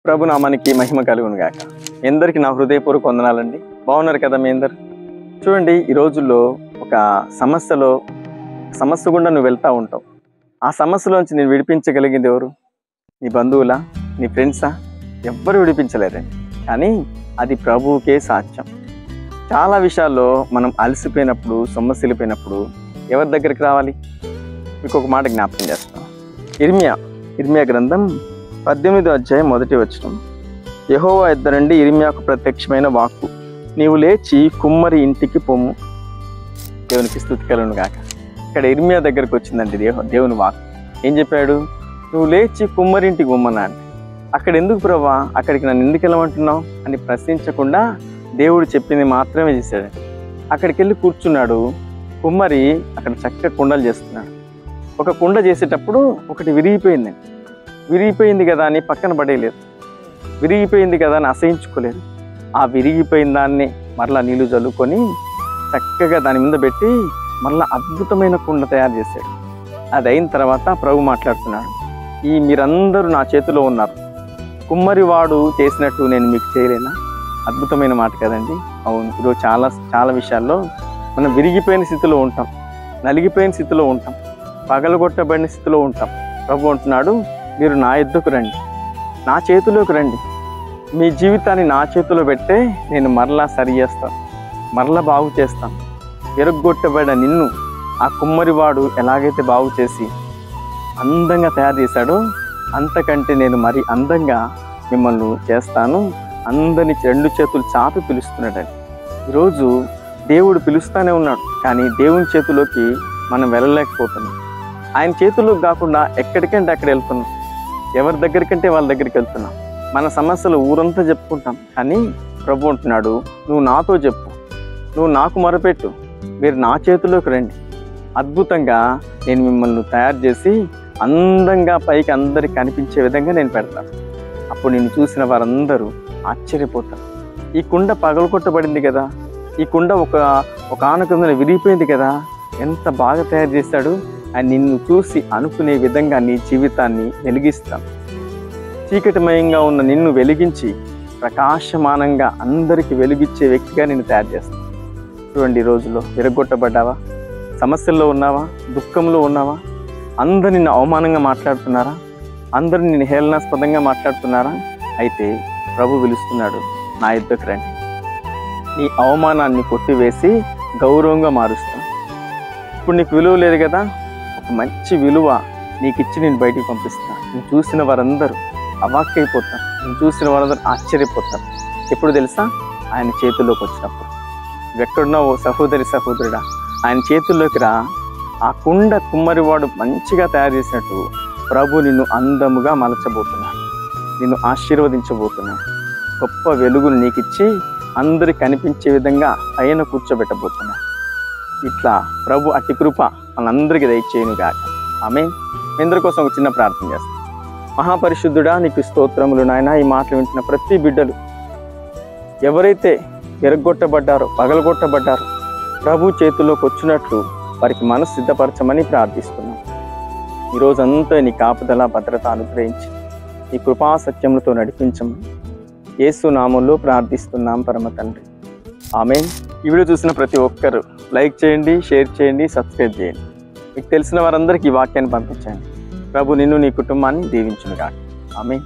ప్రభునామానికి మహిమ కలుగును గాక. ఎందరికి నా హృదయపూర్వక వందనాలండి. బాగున్నారు కదా మీ అందరు? చూడండి, ఈ రోజుల్లో ఒక సమస్య గుండా నువ్వు వెళ్తూ ఉంటావు. ఆ సమస్యలోంచి నేను విడిపించగలిగింది ఎవరు? నీ బంధువులా? నీ ఫ్రెండ్సా? ఎవ్వరు విడిపించలేదండి. కానీ అది ప్రభువుకే సాధ్యం. చాలా విషయాల్లో మనం అలసిపోయినప్పుడు, సొమ్మసిల్లిపోయినప్పుడు ఎవరి దగ్గరికి రావాలి? మీకు ఒక మాట జ్ఞాపకం చేస్తాం. ఇర్మియా గ్రంథం 18వ అధ్యాయం 1వ వచనం. యెహోవా యొద్ద నుండి ఇర్మియాకు ప్రత్యక్షమైన వాక్కు, నీవు లేచి కుమ్మరి ఇంటికి పొమ్ము. దేవునికి స్తుతి కలుగును గాక. ఇక్కడ ఇర్మియా దగ్గరకు వచ్చిందండి దేవుని వాక్కు. ఏం చెప్పాడు? నువ్వు లేచి కుమ్మరి ఇంటికి పొమ్మన్నాడు. అక్కడ ఎందుకు ప్రభా, అక్కడికి నన్ను ఎందుకు వెళ్ళమంటున్నావు అని ప్రశ్నించకుండా దేవుడు చెప్పింది మాత్రమే చేశాడు. అక్కడికి వెళ్ళి కూర్చున్నాడు. కుమ్మరి అక్కడ చక్కగా కుండలు చేస్తున్నాడు. ఒక కుండ చేసేటప్పుడు ఒకటి విరిగిపోయింది కదా అని పక్కన పడేయలేదు. విరిగిపోయింది కదా అని అసహించుకోలేదు. ఆ విరిగిపోయిన దాన్ని మరలా నీళ్లు చల్లుకొని చక్కగా దాని మీద పెట్టి మరలా అద్భుతమైన కుండ తయారు చేశాడు. అది అయిన తర్వాత ప్రభు మాట్లాడుతున్నాడు, మీరందరూ నా చేతిలో ఉన్నారు, కుమ్మరి వాడు చేసినట్టు నేను మీకు చేయలేనా? అద్భుతమైన మాట కదండి. అవును, ఈరోజు చాలా విషయాల్లో మనం విరిగిపోయిన స్థితిలో ఉంటాం, నలిగిపోయిన స్థితిలో ఉంటాం, పగలగొట్టబడిన స్థితిలో ఉంటాం. ప్రభు అంటున్నాడు, మీరు నా యొద్దకు రండి, నా చేతిలోకి రండి. మీ జీవితాన్ని నా చేతిలో పెడితే నేను మరలా సరి చేస్తాను, మరలా బాగు చేస్తాను. విరగొట్టబడిన నిన్ను ఆ కుమ్మరివాడు ఎలాగైతే బాగు చేసి అందంగా తయారు చేశాడో అంతకంటే నేను మరి అందంగా మిమ్మల్ని చేస్తాను. అందరినీ 2 చేతులు చాపి పిలుస్తున్నాడండి. ఈరోజు దేవుడు పిలుస్తూనే ఉన్నాడు, కానీ దేవుని చేతిలోకి మనం వెళ్ళలేకపోతున్నాం. ఆయన చేతుల్లోకి కాకుండా ఎక్కడికంటే అక్కడ వెళ్తున్నాం. ఎవరి దగ్గరికంటే వాళ్ళ దగ్గరికి వెళ్తున్నాం. మన సమస్యలు ఊరంతా చెప్పుకుంటాం, కానీ ప్రభు అంటున్నాడు, నువ్వు నాతో చెప్పు, నువ్వు నాకు మొరపెట్టు, మీరు నా చేతిలోకి రండి. అద్భుతంగా నేను మిమ్మల్ని తయారు చేసి అందంగా పైకి అందరికి కనిపించే విధంగా నేను పెడతాను. అప్పుడు నిన్ను చూసిన వారందరూ ఆశ్చర్యపోతారు. ఈ కుండ పగలగొట్టబడింది కదా, ఈ కుండ ఒక ఆనకంద విరిగిపోయింది కదా, ఎంత బాగా తయారు చేశాడు అని నిన్ను చూసి అనుకునే విధంగా నీ జీవితాన్ని వెలిగిస్తాను. చీకటిమయంగా ఉన్న నిన్ను వెలిగించి ప్రకాశమానంగా అందరికీ వెలిగించే వ్యక్తిగా నిన్ను తయారు చేస్తాను. చూడండి, ఈ రోజుల్లో విరగొట్టబడ్డావా? సమస్యల్లో ఉన్నావా? దుఃఖంలో ఉన్నావా? అందరు నిన్ను అవమానంగా మాట్లాడుతున్నారా? అందరూ నిన్ను హేళనాస్పదంగా మాట్లాడుతున్నారా? అయితే ప్రభు పిలుస్తున్నాడు, నా యొద్దకు రండి. నీ అవమానాన్ని కొట్టివేసి గౌరవంగా మారుస్తాను. ఇప్పుడు నీకు విలువ లేదు కదా, ఒక మంచి విలువ నీకు ఇచ్చి నేను బయటికి పంపిస్తాను. నేను చూసిన వారందరూ అవాక్కైపోతారు, నేను చూసిన వారందరూ ఆశ్చర్యపోతారు. ఎప్పుడు తెలుసా? ఆయన చేతుల్లోకి వచ్చినప్పుడు. ఎక్కడున్నావో సహోదరుడా, ఆయన చేతుల్లోకి రా. ఆ కుండ కుమ్మరివాడు మంచిగా తయారు చేసినట్టు ప్రభు నిన్ను అందముగా మలచబోతున్నాడు, నిన్ను ఆశీర్వదించబోతున్నాడు. గొప్ప వెలుగును నీకిచ్చి అందరికి కనిపించే విధంగా పైన కూర్చోబెట్టబోతున్నాడు. ఇట్లా ప్రభు అట్టి కృప మనందరికీ దయచేయును గాక. ఆమేన్. అందరి కోసం ఒక చిన్న ప్రార్థన చేస్తాం. మహాపరిశుద్ధుడా, నీకు స్తోత్రములు నాయన. ఈ మాటలు వింటున్న ప్రతి బిడ్డలు ఎవరైతే విరగొట్టబడ్డారో, పగలగొట్టబడ్డారో, ప్రభు చేతుల్లోకి వచ్చినట్లు వారికి మనసు సిద్ధపరచమని ప్రార్థిస్తున్నాం. ఈరోజంతా నీ కాపుదల, భద్రత అనుగ్రహించి నీ కృపా సత్యములతో నడిపించమని యేసు నామములో ప్రార్థిస్తున్నాం పరమ తండ్రి. ఆమేన్. ఈ వీడియో చూసిన ప్రతి ఒక్కరు లైక్ చేయండి, షేర్ చేయండి, సబ్స్క్రైబ్ చేయండి. మీకు తెలిసిన వారందరికీ ఈ వాక్యాన్ని పంపించండి. ప్రభు నిన్ను, నీ కుటుంబాన్ని దీవించును గాక. ఆమేన్.